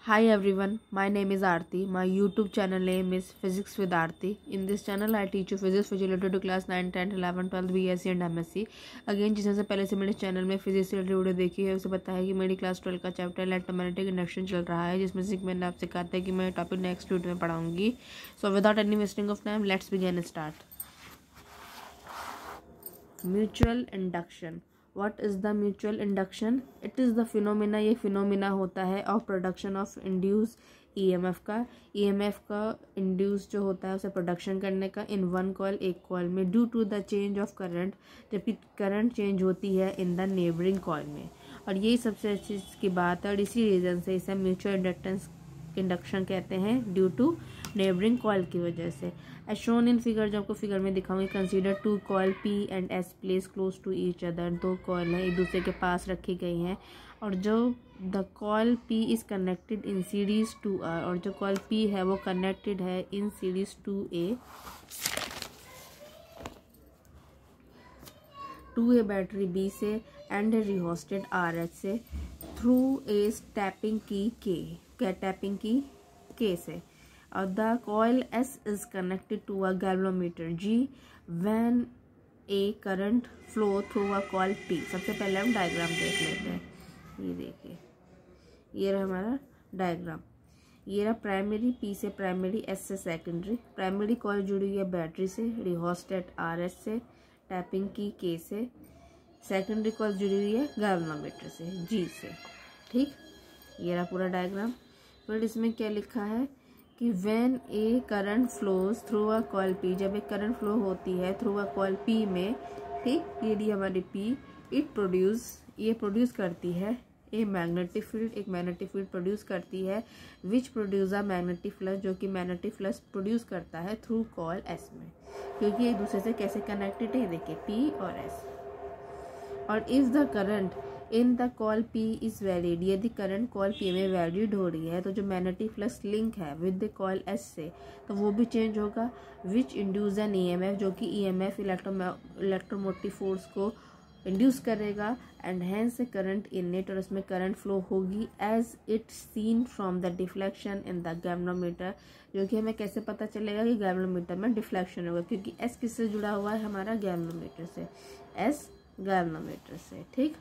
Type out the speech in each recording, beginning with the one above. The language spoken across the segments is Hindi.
Hi everyone, my name is Aarti. My YouTube channel name is Physics with Aarti. In this channel I teach you physics which is related to class 9, 10, 11, 12, BSc and MSc. Again जिसने पहले से मेरे चैनल में फिजिक्स से रिलेटेड वीडियो देखी है उसे पता है कि मेरी क्लास 12 का चैप्टर इलेक्ट्रोमैग्नेटिक इंडक्शन चल रहा है, जिसमें से मैंने आपसे कहा था कि मैं टॉपिक नेक्स्ट वीडियो में पढ़ाऊंगी. So without any wasting of time let's begin start. Mutual induction. What is the mutual induction? It is the phenomena, ये phenomena होता है of production of induced EMF का. EMF का induce जो होता है उसे production करने का in one coil, एक coil में, due to the change of current, जबकि current change होती है in the neighboring coil में. और यही सबसे अच्छी की बात है और इसी रीज़न से इसे म्यूचुअल इंडक्टेंस इंडक्शन कहते हैं ड्यू टू नेबरिंग कॉइल की वजह से. एज शोन इन फिगर, जो आपको फिगर में दिखाऊंगी, consider two coil P and S place close to each other. दो कॉइल हैं एक दूसरे के पास रखी गई हैं और जो the coil P is connected in series to R, और जो कॉइल पी है वो कनेक्टेड है in series to a battery B से एंड रिहोस्टेड आर एच से थ्रू ए टैपिंग की के, क्या टैपिंग की के से. और the coil S is connected to a galvanometer G when a current flow through a coil P. सबसे पहले हम डायग्राम देख लेते हैं. ये देखिए, ये रहा हमारा डायग्राम. ये रहा प्राइमरी, पी से प्राइमरी, एस से सेकेंडरी. प्राइमरी कॉइल जुड़ी हुई है बैटरी से, रिहोस्टेट आर एस से, टैपिंग की के से. सेकेंडरी कॉइल जुड़ी हुई है गैल्वेनोमीटर से, जी से. ठीक, ये रहा पूरा डायग्राम. फिर इसमें क्या लिखा है कि when a current flows through a coil P, जब एक करंट फ्लो होती है थ्रू अ कॉइल पी में, ठीक, ये डी हमारी पी, ये प्रोड्यूस करती है ए मैग्नेटिक फील्ड, एक मैग्नेटिक फील्ड प्रोड्यूस करती है which produce a magnetic flux, जो कि मैग्नेटिक फ्लक्स प्रोड्यूस करता है थ्रू कॉइल एस में, क्योंकि एक दूसरे से कैसे कनेक्टेड है, देखिए पी और एस. और if the current in the coil P is valid, यदि करंट कॉइल पी में वैलिड हो रही है तो जो मैग्नेटिक फ्लक्स लिंक है विद द कॉइल एस से तो वो भी चेंज होगा, विच इंड्यूस एन ईएमएफ, जो कि ईएमएफ इलेक्ट्रोमोटिव फोर्स को इंड्यूस करेगा एंड हैंस से करंट इन इट, और उसमें करंट फ्लो होगी as it seen from the deflection in the galvanometer, जो कि हमें कैसे पता चलेगा कि गैल्वेनोमीटर में डिफ्लेक्शन होगा, क्योंकि एस किससे जुड़ा हुआ है, हमारा गैल्वेनोमीटर से, एस गैल्वेनोमीटर से. ठीक,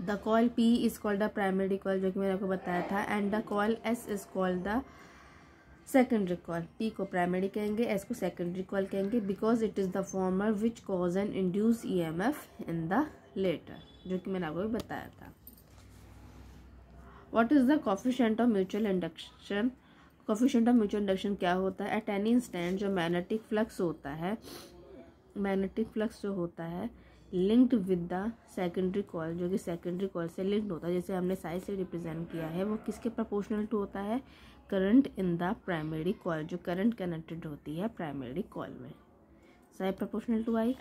the coil P is called the primary coil, जो कि मैंने आपको बताया था, and the coil S is called the secondary coil. P को प्राइमरी कहेंगे, एस को सेकेंडरी कॉइल कहेंगे, because it is the former which cause an induce EMF in the latter, जो कि मैंने आपको बताया था. What is the coefficient of mutual induction? Coefficient of mutual induction क्या होता है? एट एनी इंस्टेंट जो मैग्नेटिक फ्लक्स होता है, मैग्नेटिक फ्लक्स जो होता है linked with the secondary coil, जो कि सेकेंडरी कॉइल से लिंक्ड होता है, जैसे हमने साइज से रिप्रेजेंट किया है, वो किसके प्रोपोर्शनल टू होता है? Current in the primary coil, जो करंट कनेक्टेड होती है प्राइमरी कॉइल में. Size proportional to I.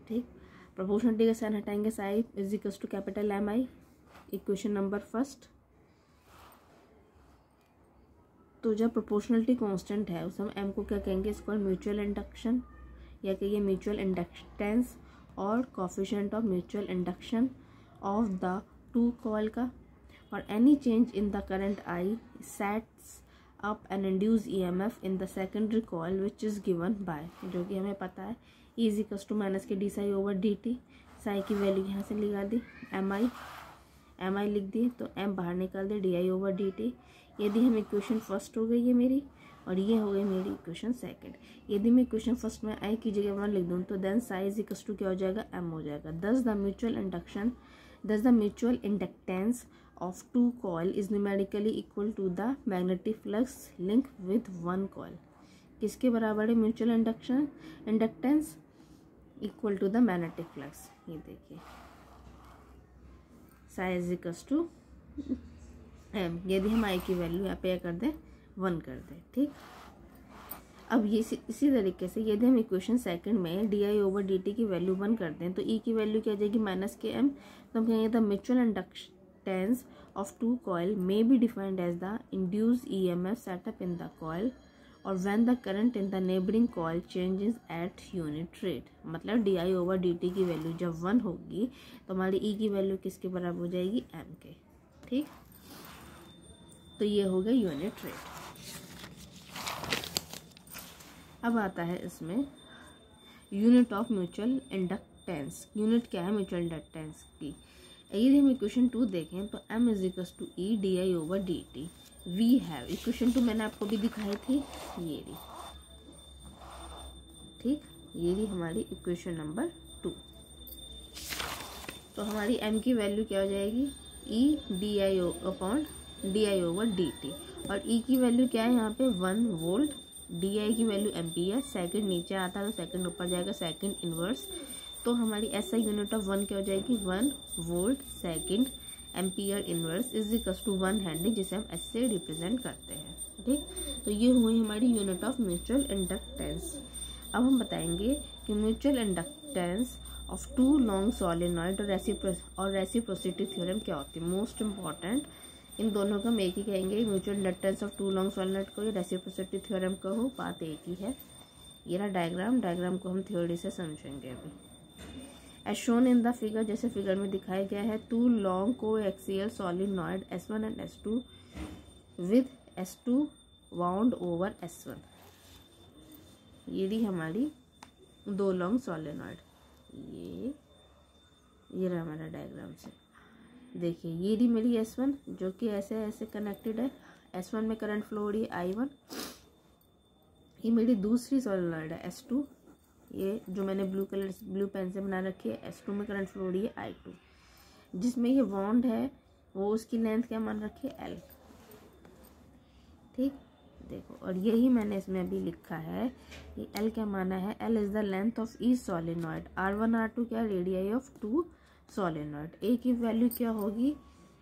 ठीक, प्रोपोर्शनलिटी का साइन हटाएंगे, size is equal to capital M I. Equation number first. तो जब प्रोपोर्शनलिटी कांस्टेंट है उस हम एम को क्या कहेंगे? इसको म्यूचुअल इंडक्शन या कहिए म्यूचुअल इंडक्टेंस और coefficient of mutual induction of the two coil का. और any change in the current I sets up an induce EMF in the secondary coil which is given by, जो कि हमें पता है इज इक्वल टू माइनस के D Sai over D T. Sai की वैल्यू यहाँ से लगा दी, एम आई लिख दी, तो एम बाहर निकाल दे, D I over D T. यदि हम इक्वेशन फर्स्ट हो गई है मेरी और ये हो गई मेरी इक्वेशन सेकंड. यदि मैं इक्वेशन फर्स्ट में आई की जगह 1 लिख दूँ तो देन साइज इक्वल्स टू क्या हो जाएगा? एम हो जाएगा. Thus the mutual inductance of two coil is numerically equal to the magnetic flux link with one coil. किसके बराबर है mutual inductance? Equal to the magnetic flux. ये देखिए, साइज इक्वल्स टू एम. यदि हम आई की वैल्यू यहाँ पे कर दें 1 कर दें. ठीक, अब ये इसी तरीके से यदि हम इक्वेशन सेकंड में D I over D T की वैल्यू 1 कर दें तो ई की वैल्यू क्या आ जाएगी? माइनस के एम. तो हम कहेंगे the mutual inductance of two coil may be defined as the induced EMF set up in the coil और when the current in the neighbouring coil changes at unit rate, मतलब di/dt की वैल्यू जब 1 होगी तो हमारी E की वैल्यू किसके बराबर हो जाएगी, m के। ठीक, तो ये हो गया यूनिट रेट। अब आता है इसमें unit of mutual inductance. Unit क्या है म्यूचुअल इंडक्टेंस की। यदि हम इक्वेशन 2 देखें तो m is to E di/dt। We have equation 2 मैंने आपको भी दिखाई थी, ये भी। ठीक, ये भी हमारी इक्वेशन नंबर 2। तो हमारी m की वैल्यू क्या हो जाएगी, ई di/dt, और e की वैल्यू क्या है यहाँ पे 1 वोल्ट, di की वैल्यू एम्पियर, सेकंड नीचे आता है तो सेकंड ऊपर जाएगा, सेकंड इनवर्स। तो हमारी ऐसा यूनिट ऑफ 1 क्या हो जाएगी, 1 volt second ampere inverse is equal to 1 henry, जिसे हम एस से रिप्रेजेंट करते हैं। ठीक, तो ये हुई हमारी यूनिट ऑफ म्यूचुअल इंडक्टेंस। अब हम बताएंगे कि mutual inductance of two long solenoid और रेसिप्रोसिटी थ्योरम क्या होती है। मोस्ट इंपॉर्टेंट, इन दोनों का हम एक ही कहेंगे, mutual inductance of two long solenoid को, रेसिप्रोसिटी थ्योरम को हो, बात एक ही है। ये रहा डायग्राम को हम थ्योरी से समझेंगे अभी। As shown in the figure, जैसे फिगर में दिखाया गया है, two long coaxial solenoid S1 and S2 with S2 wound over S1। ये रही हमारी दो लॉन्ग सोलेनॉइड, ये रहा हमारा डायग्राम से। देखिए ये रही मेरी S1 जो कि ऐसे ऐसे कनेक्टेड है, S1 में करंट फ्लो हो रही है I1। ये मेरी दूसरी सोलेनॉइड है S2, ये जो मैंने ब्लू पेन से बना रखी है, S2 में करंट फ्लो हो रही है I2, जिसमें ये बॉन्ड है वो उसकी लेंथ क्या मान रखी है, L। ठीक, देखो, और यही मैंने इसमें अभी लिखा है, ये L क्या माना है, L is the length of each solenoid. R1 R2 क्या, radii of two solenoid. A की वैल्यू क्या होगी,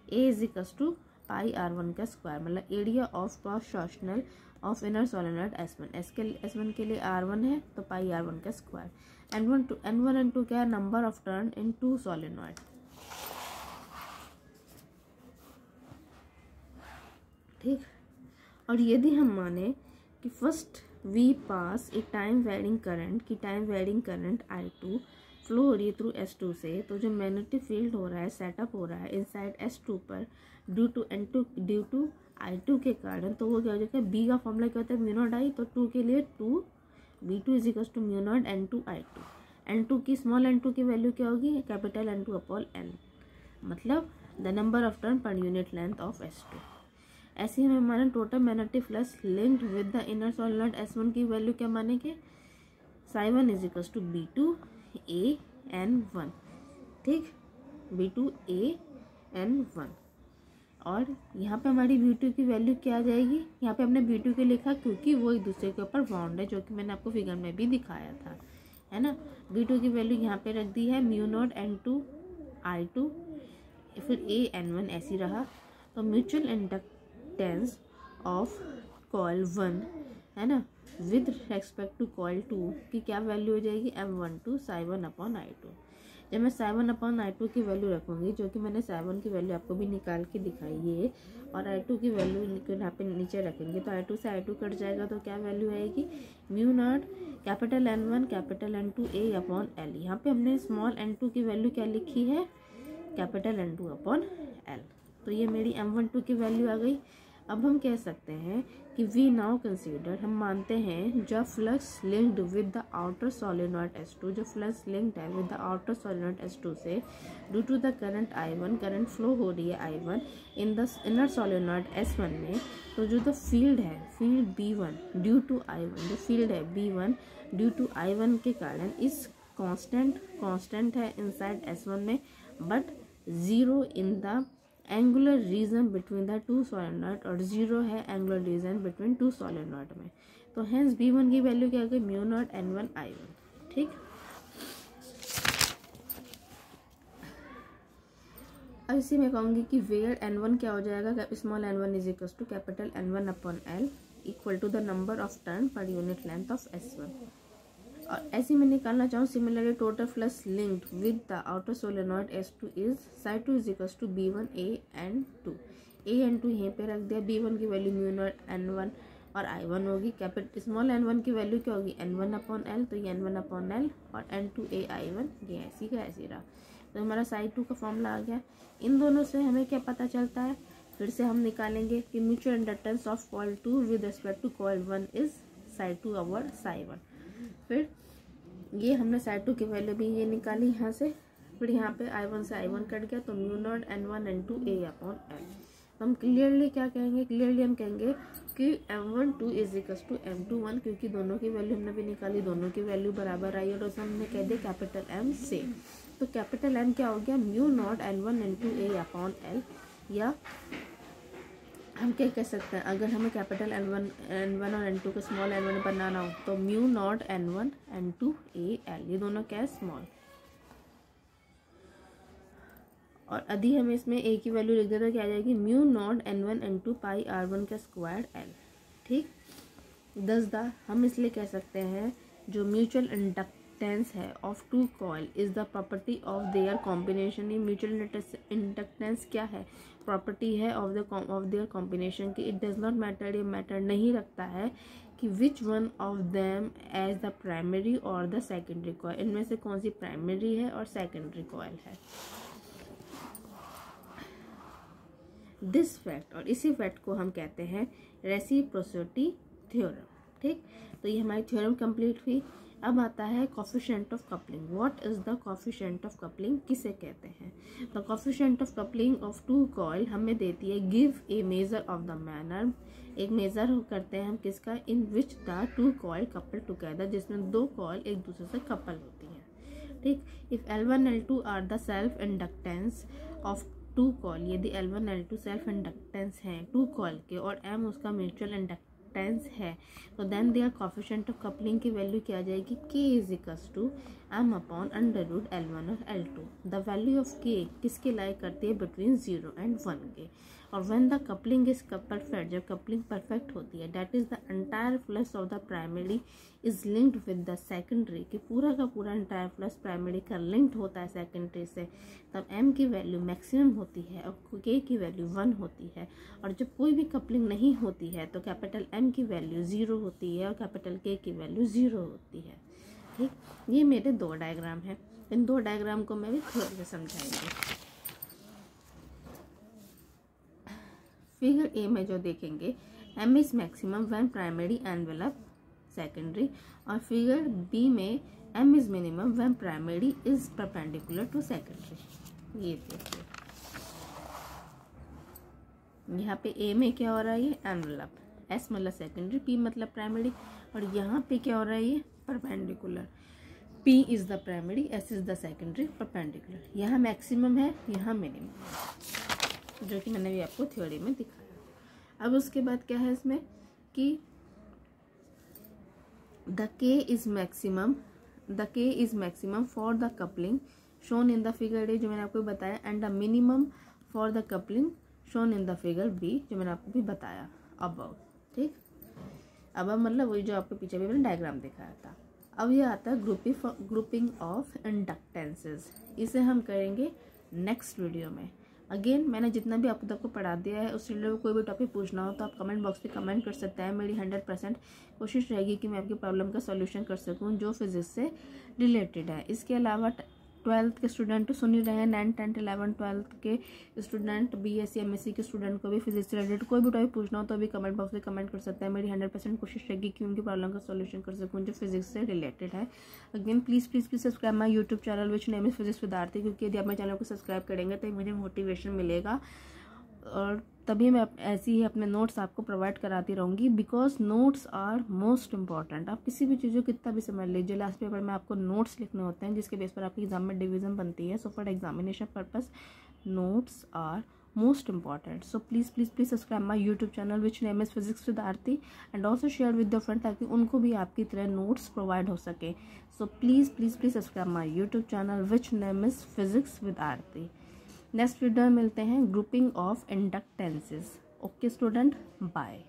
A is equal to pi R1 का स्क्वायर, मतलब area of cross sectional of inner solenoid S1। S1 के लिए R1 है तो पाई R1 का स्क्वायर। N1 N2 क्या है, number of turn in two solenoid. ठीक, और यदि हम माने कि first we pass a time varying current की time varying current I2 flow हो रही है थ्रू S2 से, तो जो मैग्नेटिक फील्ड हो रहा है, सेटअप हो रहा है इनसाइड S2 पर ड्यू टू I2 के कारण, तो वो क्या हो जाता है, B का फॉर्मूला क्या होता है, म्यू नॉट I, तो 2 के लिए 2 V2 is equal to mu naught N2 I2। N2 की स्मॉल N2 की वैल्यू क्या होगी, कैपिटल N2 अपॉन N, मतलब the number of turn per unit length of S2। ऐसे ही हमें माने total magnetic flux linked with the inner solenoid S1 की वैल्यू क्या मानेंगे, psi1 is equal to B2 A N1। ठीक, B2 A N1, और यहाँ पे हमारी B2 की वैल्यू क्या आ जाएगी, यहाँ पे हमने B2 के लिखा क्योंकि वो एक दूसरे के ऊपर बाउंड है, जो कि मैंने आपको फिगर में भी दिखाया था, है ना। B2 की वैल्यू यहाँ पे रख दी है म्यू नॉट N2 I2, फिर A N1 ऐसी रहा। तो म्यूचुअल इंडक्टेंस ऑफ कॉइल 1, है ना, विद रेस्पेक्ट टू कॉइल 2 की क्या वैल्यू हो जाएगी, M12 psi1 अपॉन I2। जब मैं psi1 अपॉन I2 की वैल्यू रखूँगी, जो कि मैंने psi1 की वैल्यू आपको भी निकाल के दिखाई है, और I2 की वैल्यू यहाँ पे नीचे रखेंगे, तो I2 से I2 कट जाएगा, तो क्या वैल्यू आएगी, mu naught capital N1 capital N2 A upon L। यहाँ पे हमने स्मॉल N2 की वैल्यू क्या लिखी है, कैपिटल N2 अपॉन L। तो ये मेरी M12 की वैल्यू आ गई। अब हम कह सकते हैं कि वी नाउ कंसीडर, हम मानते हैं जो flux linked with the outer solenoid S2, जो फ्लक्स लिंक्ड है with the outer solenoid S2 से, due to the current I1, current flow हो रही है I1 in the inner solenoid S1 में, तो जो द फील्ड है, field B1 due to I1, जो फील्ड है B1 ड्यू टू I1 के कारण इस कांस्टेंट है इनसाइड S1 में, but zero in the angular region between the two solenoid, और जीरो है angular region between two solenoid में। तो हेंस B1 की वैल्यू क्या हो गई, म्यू नॉट N1 I1। ठीक, अब इसी में कहूँगी कि वेयर N1 क्या हो जाएगा, small N1 is equal to capital N1 upon L equal to the number of turn per unit length of S1। और ऐसे मैं निकालना चाहूँ similarly total flux linked with the outer solenoid S2 is psi2 is equal to B1 A N2 यहीं पे रख दिया। B1 की वैल्यू म्यू नॉट N1 और I1 होगी। कैपिटल स्मॉल n1 की वैल्यू क्या होगी, n1/L, तो ये n1/L और n2a I1 ये ऐसी का ऐसी रहा। तो हमारा साई2 का फॉर्मूला आ गया। इन दोनों से हमें क्या पता चलता है, फिर से हम निकालेंगे कि mutual inductance of coil 2 with respect to coil 1 is साई2 ओवर साई1। फिर ये हमने साई2 की वैल्यू भी ये निकाली यहाँ से, फिर यहाँ पे I1 से I1 कट गया तो μ0 n1 n2a/L। तो हम क्लियरली क्या कहेंगे, क्लियरली हम कहेंगे कि M12 is equals to M21, क्योंकि दोनों की वैल्यू हमने भी निकाली, दोनों की वैल्यू बराबर आई और उसे हमने कह दिया कैपिटल M से। तो कैपिटल M क्या हो गया, μ0 n1 n2a/L, या हम क्या कह सकते हैं, अगर हमें कैपिटल n1 और n2 को स्मॉल n1 बनाना हो तो μ0 n1 n2a/L, ये दोनों क्या है, स्मॉल। और यदि हम इसमें a की वैल्यू लिख देते तो क्या आ जाएगी, μ0 n1 n2 पाई r1 का स्क्वायर l। ठीक, हम इसलिए कह सकते हैं जो म्यूचुअल इंडक्टेंस है of two coil is the property of their combination. ये म्यूचुअल इंडक्टेंस क्या है, प्रॉपर्टी है ऑफ देयर कॉम्बिनेशन की। इट डज नॉट मैटर, ये मैटर नहीं रखता है कि which one of them as the primary और द सेकेंडरी कॉइल, इनमें से कौन सी प्राइमरी है और सेकेंडरी कॉइल है। दिस फैक्ट, और इसी फैक्ट को हम कहते हैं रेसिप्रोसिटी थ्योरम। ठीक, तो ये हमारी थ्योरम कंप्लीट हुई। अब आता है coefficient of coupling. What is the coefficient of coupling, किसे कहते हैं। The coefficient of coupling of two coil हमें देती है give a measure of the manner. एक मेजर करते हैं हम किसका, in which the two coil couple together, जिसमें दो कॉइल एक दूसरे से कपल होती हैं। ठीक, if L1 L2 are the self inductance of two coil, यदि L1 L2 सेल्फ इंडक्टेंस हैं टू कॉइल के और M उसका म्यूचुअल इंडक्टेंस है, तो then their coefficient of coupling की वैल्यू क्या आ जाएगी, K is equals to M upon under root L1 और L2। The value of K किसके लाई करती है, बिटवीन 0 and 1 के। और when the coupling is perfect, जब कपलिंग परफेक्ट होती है, that is the entire flux of the primary is linked with the secondary, कि पूरा का पूरा एंटायर फ्लक्स प्राइमरी का लिंक्ड होता है सेकेंडरी से, तब M की वैल्यू मैक्सिमम होती है और K की वैल्यू 1 होती है। और जब कोई भी कपलिंग नहीं होती है तो कैपिटल M की वैल्यू 0 होती है और कैपिटल K की वैल्यू 0 होती है। ठीक, ये मेरे दो डायग्राम हैं, इन दो डायग्राम को मैं भी थोड़ा सा समझाएंगे। फिगर ए में जो देखेंगे, M is maximum when primary envelop secondary, और फिगर बी में M is minimum when primary is perpendicular to secondary. ये देखिए यहाँ पे A में क्या हो रहा है, ये एनवेलप, S मतलब सेकेंडरी, P मतलब प्राइमरी, और यहाँ पे क्या हो रहा है, ये perpendicular. P is the primary, S is the secondary, perpendicular. यहाँ मैक्सिमम है, यहाँ मिनिमम है, जो कि मैंने भी आपको थ्योरी में दिखाया। अब उसके बाद क्या है इसमें कि the K is maximum for the coupling shown in the figure A, जो मैंने आपको बताया, and the minimum for the coupling shown in the figure B, जो मैंने आपको भी बताया अबव। ठीक, अब मतलब वही जो आपको पीछे भी मैंने डायग्राम दिखाया था। अब ये आता है ग्रुपिंग ऑफ इंडक्टेंसेस, इसे हम करेंगे नेक्स्ट वीडियो में। अगेन मैंने जितना भी आप तक को पढ़ा दिया है, उस रिलेटेड कोई भी टॉपिक पूछना हो तो आप कमेंट बॉक्स पे कमेंट कर सकते हैं। मेरी 100% कोशिश रहेगी कि मैं आपकी प्रॉब्लम का सॉल्यूशन कर सकूं जो फिजिक्स से रिलेटेड है। इसके अलावा 12th के स्टूडेंट तो सुन ही रहे हैं, 9, 10, 11, 12 के स्टूडेंट, BSc MSc के स्टूडेंट को भी फिजिक्स से रिलेटेड कोई भी टॉपिक पूछना हो तो भी कमेंट बॉक्स में कमेंट कर सकते हैं। मेरी 100% कोशिश रहेगी कि उनकी प्रॉब्लम का सॉल्यूशन कर सकूं जो फिजिक्स से रिलेटेड है। Again please subscribe my YouTube channel which name is physics with Aarti, क्योंकि यदि आप मेरे चैनल को सब्सक्राइब करेंगे तो मुझे मोटिवेशन मिलेगा और तभी मैं ऐसी ही अपने नोट्स आपको प्रोवाइड कराती रहूँगी, because notes are most important. आप किसी भी चीज़ को कितना भी समझ लीजिए, लास्ट पेपर में आपको नोट्स लिखने होते हैं जिसके बेस पर आपकी एग्जाम में डिवीजन बनती है। So for examination purpose notes are most important. So please subscribe my YouTube channel which name is physics with Aarti, and also share with the friend ताकि उनको भी आपकी तरह नोट्स प्रोवाइड हो सके। So please subscribe my YouTube channel which name is physics with Aarti. Next video में मिलते हैं grouping of inductances. Okay student, bye.